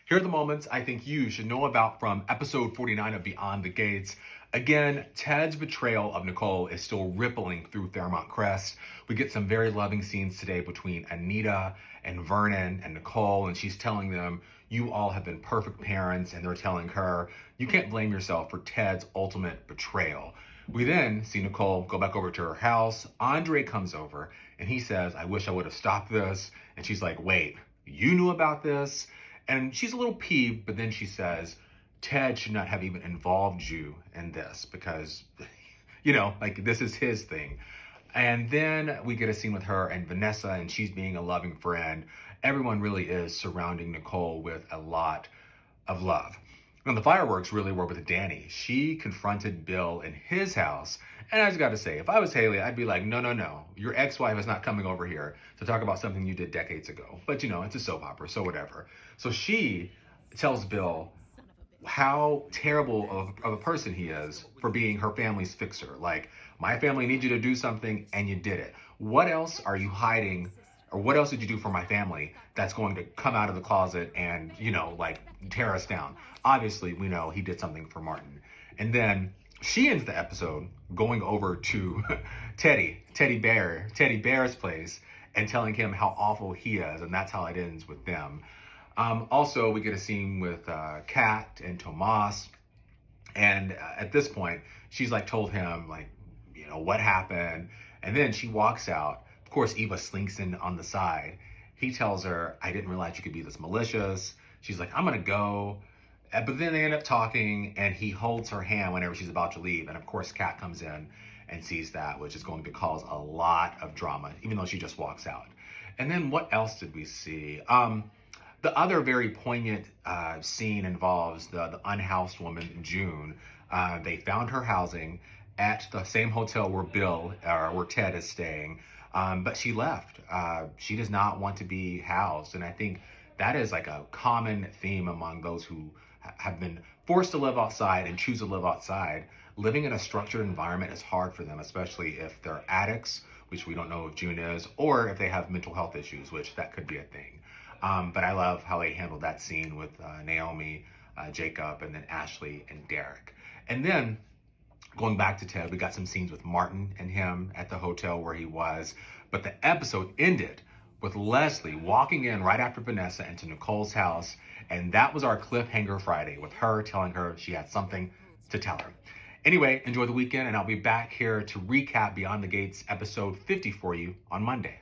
Here are the moments I think you should know about from episode 49 of Beyond the Gates. Again, Ted's betrayal of Nicole is still rippling through Fairmont Crest. We get some very loving scenes today between Anita and Vernon and Nicole, and she's telling them, you all have been perfect parents, and they're telling her, you can't blame yourself for Ted's ultimate betrayal. We then see Nicole go back over to her house. Andre comes over, and he says, I wish I would have stopped this. And she's like, wait, you knew about this? And she's a little peeved, but then she says, Ted should not have even involved you in this because, like this is his thing. And then we get a scene with her and Vanessa, and she's being a loving friend. Everyone really is surrounding Nicole with a lot of love. And the fireworks really were with Danny. She confronted Bill in his house. And I just got to say, if I was Haley, I'd be like, no. Your ex-wife is not coming over here to talk about something you did decades ago. But, it's a soap opera, so whatever. So she tells Bill how terrible of a person he is for being her family's fixer. Like, my family needs you to do something, and you did it. What else are you hiding? Or what else did you do for my family that's going to come out of the closet and, tear us down? Obviously, we know he did something for Martin. And then she ends the episode going over to Teddy Bear's place and telling him how awful he is. And that's how it ends with them. Also, we get a scene with Kat and Tomas. And at this point, she's told him, what happened? And then she walks out. Of course, Eva slinks in on the side. He tells her, I didn't realize you could be this malicious. She's like, I'm going to go. But then they end up talking, and he holds her hand whenever she's about to leave. And of course, Kat comes in and sees that, which is going to cause a lot of drama, even though she just walks out. And then what else did we see? The other very poignant scene involves the unhoused woman, June. They found her housing at the same hotel where Ted is staying. But she left. She does not want to be housed. And I think that is a common theme among those who have been forced to live outside and choose to live outside. Living in a structured environment is hard for them, especially if they're addicts, which we don't know if June is, or if they have mental health issues, which that could be a thing. But I love how they handled that scene with Naomi, Jacob, and then Ashley and Derek. And then going back to Ted, we got some scenes with Martin and him at the hotel where he was. But the episode ended with Leslie walking in right after Vanessa into Nicole's house. And that was our cliffhanger Friday, with her telling her she had something to tell her. Anyway, enjoy the weekend, and I'll be back here to recap Beyond the Gates episode 50 for you on Monday.